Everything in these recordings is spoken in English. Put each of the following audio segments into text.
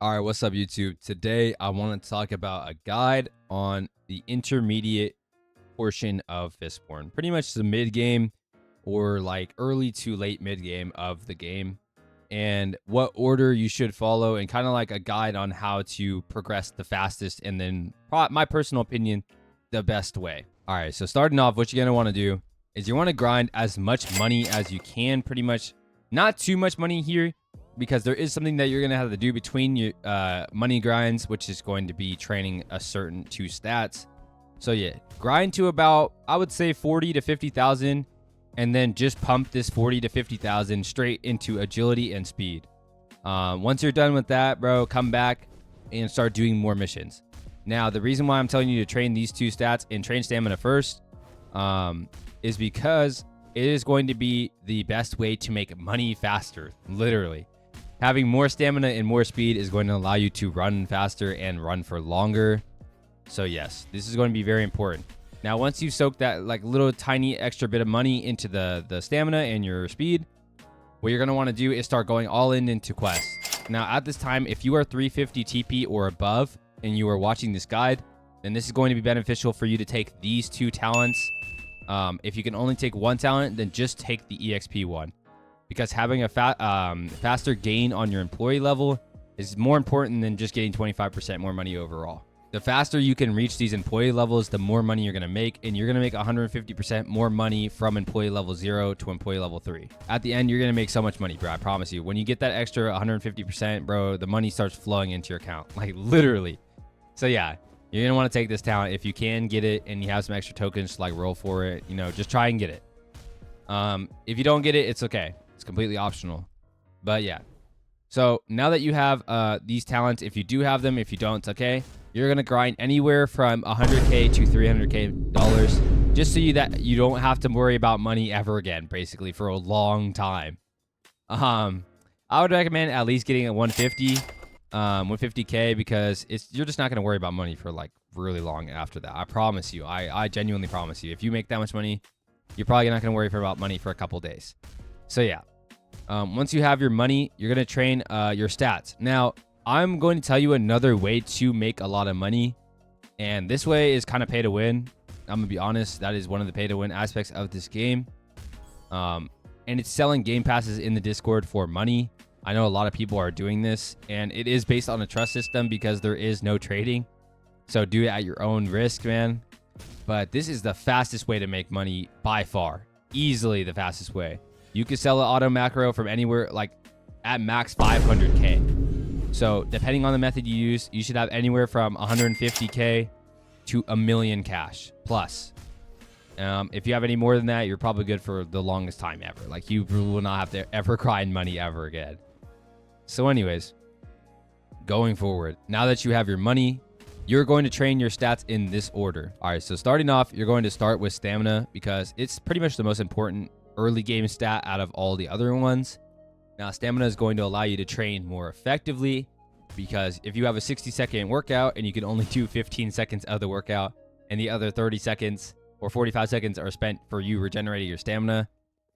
All right, what's up, YouTube? Today, I want to talk about a guide on the intermediate portion of Fistborn. Pretty much the mid game or like early to late mid game of the game, and what order you should follow, and kind of like a guide on how to progress the fastest, and then my personal opinion, the best way. All right, so starting off, what you're going to want to do is you want to grind as much money as you can, pretty much. Not too much money here, because there is something that you're going to have to do between your money grinds, which is going to be training a certain two stats. So yeah, grind to about, I would say 40 to 50,000, and then just pump this 40 to 50,000 straight into agility and speed. Once you're done with that, bro, come back and start doing more missions. Now, the reason why I'm telling you to train these two stats and train stamina first is because it is going to be the best way to make money faster, literally. Having more stamina and more speed is going to allow you to run faster and run for longer. So yes, this is going to be very important. Now, once you soak that like little tiny extra bit of money into the stamina and your speed, what you're going to want to do is start going all in into quests. Now, at this time, if you are 350 TP or above and you are watching this guide, then this is going to be beneficial for you to take these two talents. If you can only take one talent, then just take the EXP one, because having a faster gain on your employee level is more important than just getting 25% more money overall. The faster you can reach these employee levels, the more money you're going to make, and you're going to make 150% more money from employee level 0 to employee level 3. At the end, you're going to make so much money, bro. I promise you. When you get that extra 150%, bro, the money starts flowing into your account, like literally. So yeah, you're going to want to take this talent. If you can get it and you have some extra tokens to like roll for it, you know, just try and get it. If you don't get it, it's okay. It's completely optional. But yeah. So now that you have these talents, if you do have them, if you don't, it's okay. You're going to grind anywhere from 100K to 300K dollars, just so you don't have to worry about money ever again, basically, for a long time. I would recommend at least getting a 150K, because you're just not going to worry about money for like really long after that. I promise you. I genuinely promise you. If you make that much money, you're probably not going to worry about money for a couple days. So yeah, once you have your money, you're going to train your stats. Now, I'm going to tell you another way to make a lot of money, and this way is kind of pay to win. I'm going to be honest, that is one of the pay to win aspects of this game. And it's selling game passes in the Discord for money. I know a lot of people are doing this, and it is based on a trust system because there is no trading. So do it at your own risk, man. But this is the fastest way to make money by far. Easily the fastest way. You can sell an auto macro from anywhere, like at max 500K. So depending on the method you use, you should have anywhere from 150K to a million cash plus. If you have any more than that, you're probably good for the longest time ever. Like, you will not have to ever grind money ever again. So anyways, going forward, now that you have your money, you're going to train your stats in this order. All right, so starting off, you're going to start with stamina, because it's pretty much the most important early game stat out of all the other ones. Now, stamina is going to allow you to train more effectively, because if you have a 60-second workout and you can only do 15 seconds of the workout, and the other 30 seconds or 45 seconds are spent for you regenerating your stamina,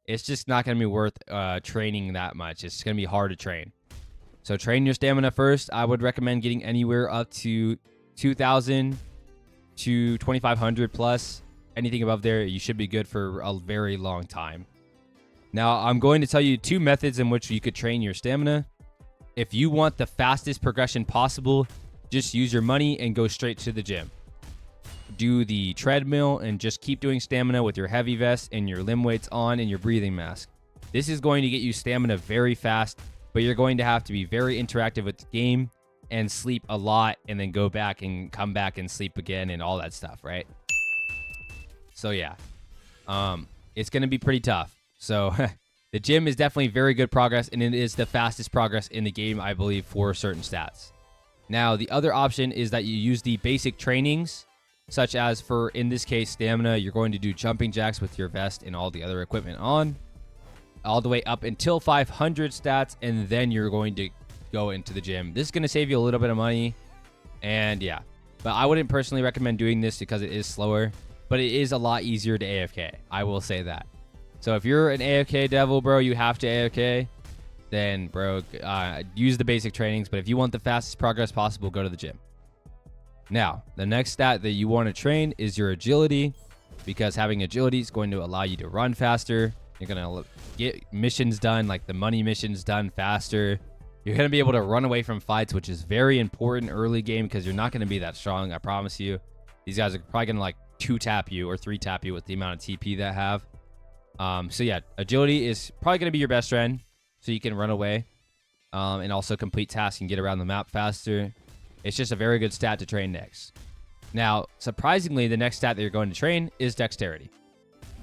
it's just not going to be worth training that much. It's going to be hard to train. So train your stamina first. I would recommend getting anywhere up to 2,000 to 2,500 plus. Anything above there, you should be good for a very long time. Now, I'm going to tell you two methods in which you could train your stamina. If you want the fastest progression possible, just use your money and go straight to the gym. Do the treadmill and just keep doing stamina with your heavy vest and your limb weights on and your breathing mask. This is going to get you stamina very fast, but you're going to have to be very interactive with the game and sleep a lot, and then go back and come back and sleep again and all that stuff, right? So yeah, it's going to be pretty tough. So the gym is definitely very good progress, and it is the fastest progress in the game, I believe, for certain stats. Now, the other option is that you use the basic trainings, such as for, in this case, stamina. You're going to do jumping jacks with your vest and all the other equipment on, all the way up until 500 stats, and then you're going to go into the gym. This is going to save you a little bit of money, and yeah. But I wouldn't personally recommend doing this because it is slower, but it is a lot easier to AFK. I will say that. So if you're an AFK devil, bro, you have to AFK, then bro, use the basic trainings. But if you want the fastest progress possible, go to the gym. Now, the next stat that you want to train is your agility, because having agility is going to allow you to run faster. You're going to get missions done, like the money missions done faster. You're going to be able to run away from fights, which is very important early game because you're not going to be that strong. I promise you. These guys are probably going to like 2-tap you or 3-tap you with the amount of TP that have. So yeah, agility is probably going to be your best friend, so you can run away and also complete tasks and get around the map faster. It's just a very good stat to train next. Now, surprisingly, the next stat that you're going to train is dexterity.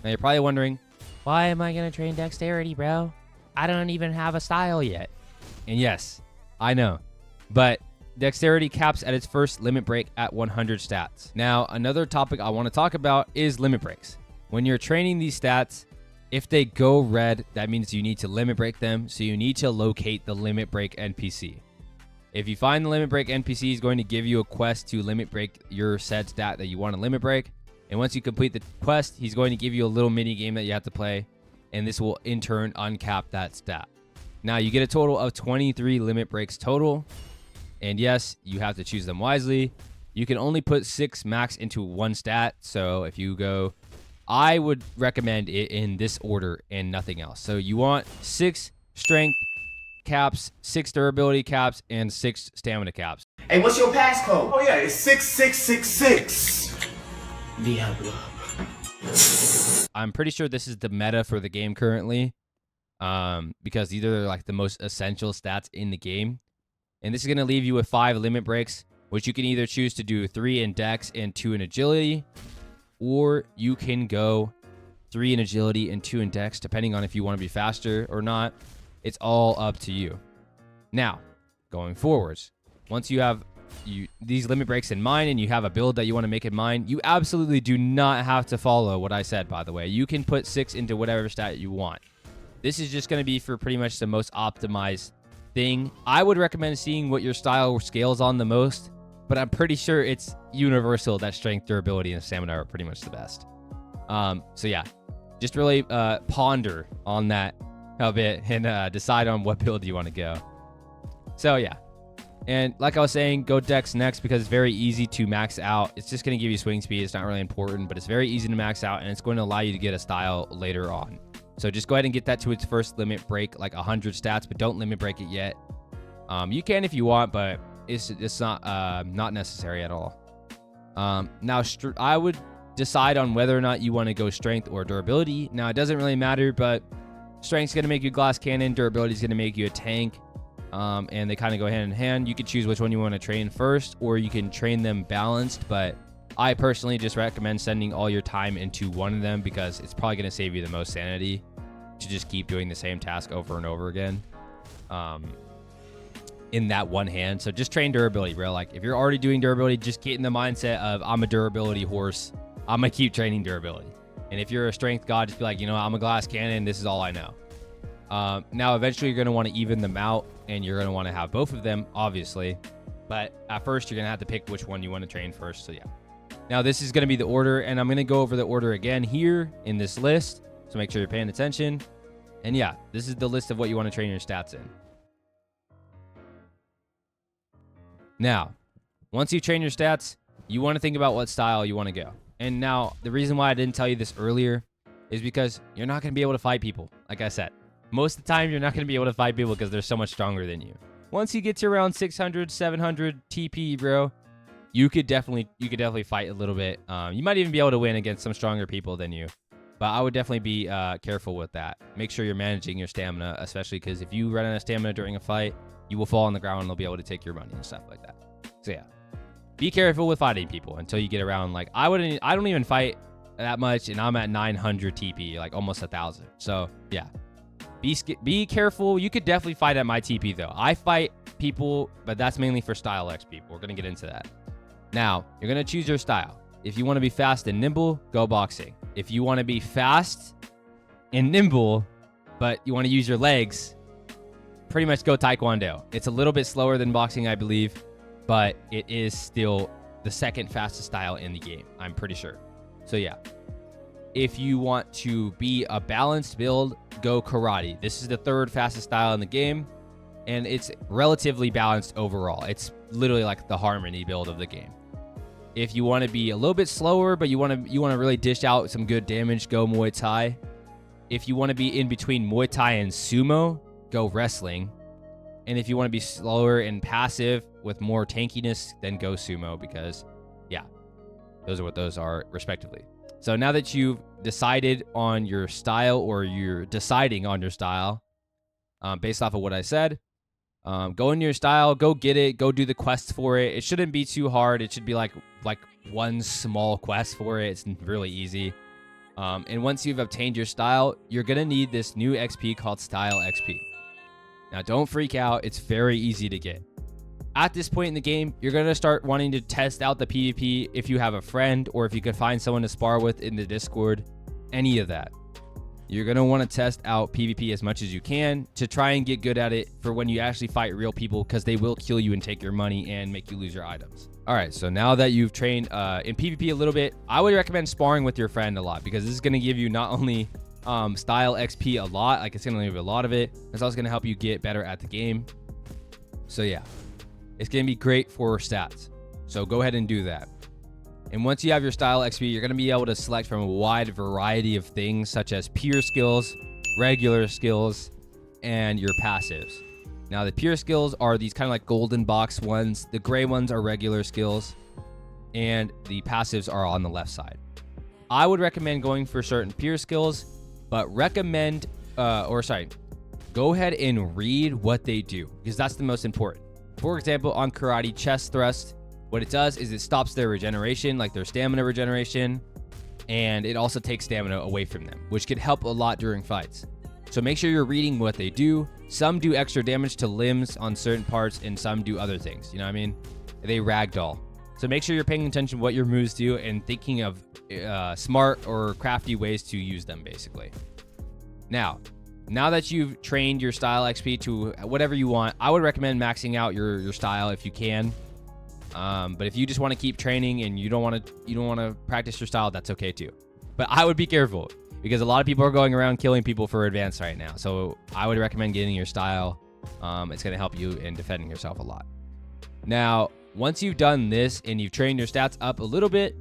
Now, you're probably wondering, why am I going to train dexterity, bro? I don't even have a style yet. And yes, I know, but dexterity caps at its first limit break at 100 stats. Now, another topic I want to talk about is limit breaks. When you're training these stats, if they go red, that means you need to limit break them. So you need to locate the limit break NPC. If you find the limit break NPC, he's going to give you a quest to limit break your said stat that you want to limit break. And once you complete the quest, he's going to give you a little mini game that you have to play. And this will in turn uncap that stat. Now you get a total of 23 limit breaks total. And yes, you have to choose them wisely. You can only put 6 max into one stat. So if you go, I would recommend it in this order and nothing else. So you want 6 strength caps, 6 durability caps, and 6 stamina caps. Hey, what's your passcode? Oh yeah, it's 6666. Diablo. I'm pretty sure this is the meta for the game currently. Because these are like the most essential stats in the game. And this is going to leave you with 5 limit breaks, which you can either choose to do 3 in dex and 2 in agility, or you can go 3 in agility and 2 in dex, depending on if you want to be faster or not. It's all up to you. Now, going forwards, once you have these limit breaks in mind and you have a build that you want to make in mind, you absolutely do not have to follow what I said, by the way. You can put 6 into whatever stat you want. This is just going to be for pretty much the most optimized thing. I would recommend seeing what your style scales on the most, but I'm pretty sure it's universal that strength, durability, and stamina are pretty much the best. So yeah, just really ponder on that a bit and decide on what build you want to go. So yeah, and like I was saying, go dex next because it's very easy to max out. It's just going to give you swing speed. It's not really important, but it's very easy to max out, and it's going to allow you to get a style later on. So just go ahead and get that to its first limit break, like 100 stats, but don't limit break it yet. You can if you want, but it's not necessary at all. Now, I would decide on whether or not you want to go strength or durability. Now, it doesn't really matter, but strength's going to make you glass cannon. Durability is going to make you a tank. And they kind of go hand in hand. You can choose which one you want to train first, or you can train them balanced, but I personally just recommend sending all your time into one of them because it's probably going to save you the most sanity to just keep doing the same task over and over again in that one hand. So just train durability, bro. Like if you're already doing durability, just get in the mindset of I'm a durability horse. I'm going to keep training durability. And if you're a strength god, just be like, you know, I'm a glass cannon. This is all I know. Now, eventually you're going to want to even them out and you're going to want to have both of them, obviously. But at first you're going to have to pick which one you want to train first. So yeah. Now, this is going to be the order, and I'm going to go over the order again here in this list, so make sure you're paying attention. And yeah, this is the list of what you want to train your stats in. Now, once you train your stats, you want to think about what style you want to go. And now, the reason why I didn't tell you this earlier is because you're not going to be able to fight people, like I said. Most of the time, you're not going to be able to fight people because they're so much stronger than you. Once you get to around 600, 700 TP, bro, you could definitely fight a little bit. You might even be able to win against some stronger people than you. But I would definitely be careful with that. Make sure you're managing your stamina, especially because if you run out of stamina during a fight, you will fall on the ground and they'll be able to take your money and stuff like that. So yeah, be careful with fighting people until you get around. Like I don't even fight that much, and I'm at 900 TP, like almost 1,000. So yeah, be careful. You could definitely fight at my TP though. I fight people, but that's mainly for style X people. We're gonna get into that. Now, you're going to choose your style. If you want to be fast and nimble, go boxing. If you want to be fast and nimble, but you want to use your legs, pretty much go taekwondo. It's a little bit slower than boxing, I believe, but it is still the second fastest style in the game, I'm pretty sure. So yeah. If you want to be a balanced build, go karate. This is the 3rd fastest style in the game, and it's relatively balanced overall. It's literally like the harmony build of the game. If you want to be a little bit slower, but you want to really dish out some good damage, go Muay Thai. If you want to be in between Muay Thai and sumo, go wrestling. And if you want to be slower and passive with more tankiness, then go sumo, because yeah, those are what those are respectively. So now that you've decided on your style, or you're deciding on your style based off of what I said, go into your style, go get it, go do the quests for it. It shouldn't be too hard. It should be like one small quest for it. It's really easy. And once you've obtained your style, you're going to need this new XP called Style XP. Now, don't freak out. It's very easy to get. At this point in the game, you're going to start wanting to test out the PvP if you have a friend, or if you can find someone to spar with in the Discord, any of that. You're going to want to test out PvP as much as you can to try and get good at it for when you actually fight real people, because they will kill you and take your money and make you lose your items. All right, so now that you've trained in PvP a little bit, I would recommend sparring with your friend a lot, because this is going to give you not only style XP a lot, like it's going to give you a lot of it, it's also going to help you get better at the game. So yeah, it's going to be great for stats. So go ahead and do that. And once you have your style XP, you're going to be able to select from a wide variety of things, such as pure skills, regular skills, and your passives. Now, the pure skills are these kind of like golden box ones. The gray ones are regular skills, and the passives are on the left side. I would recommend going for certain pure skills, but go ahead and read what they do, because that's the most important. For example, on karate chest thrust, what it does is it stops their regeneration, like their stamina regeneration, and it also takes stamina away from them, which could help a lot during fights. So make sure you're reading what they do. Some do extra damage to limbs on certain parts, and some do other things. You know what I mean? They ragdoll. So make sure you're paying attention to what your moves do and thinking of smart or crafty ways to use them, basically. Now that you've trained your style XP to whatever you want, I would recommend maxing out your style if you can. But if you just want to keep training and you don't want to practice your style, that's okay too. But I would be careful, because a lot of people are going around killing people for advance right now. So I would recommend getting your style. It's going to help you in defending yourself a lot. Now, once you've done this and you've trained your stats up a little bit,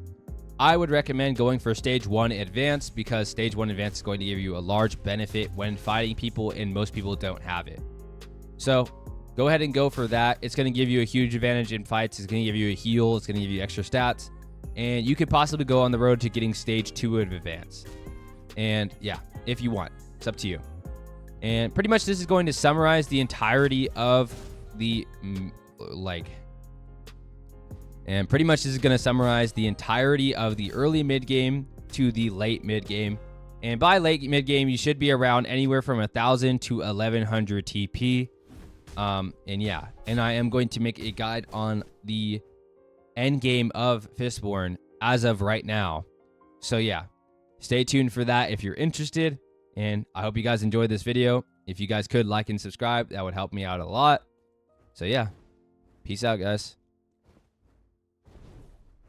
I would recommend going for Stage 1 Advanced, because Stage 1 Advanced is going to give you a large benefit when fighting people, and most people don't have it. So go ahead and go for that. It's going to give you a huge advantage in fights. It's going to give you a heal. It's going to give you extra stats. And you could possibly go on the road to getting Stage 2 of Advanced. And yeah, if you want, it's up to you. And pretty much this is going to summarize the entirety of the early mid game to the late mid game. And by late mid game, you should be around anywhere from 1,000 to 1,100 TP. And yeah, and I am going to make a guide on the end game of Fistborn as of right now. So yeah, stay tuned for that if you're interested. And I hope you guys enjoyed this video. If you guys could like and subscribe, that would help me out a lot. So yeah, peace out, guys.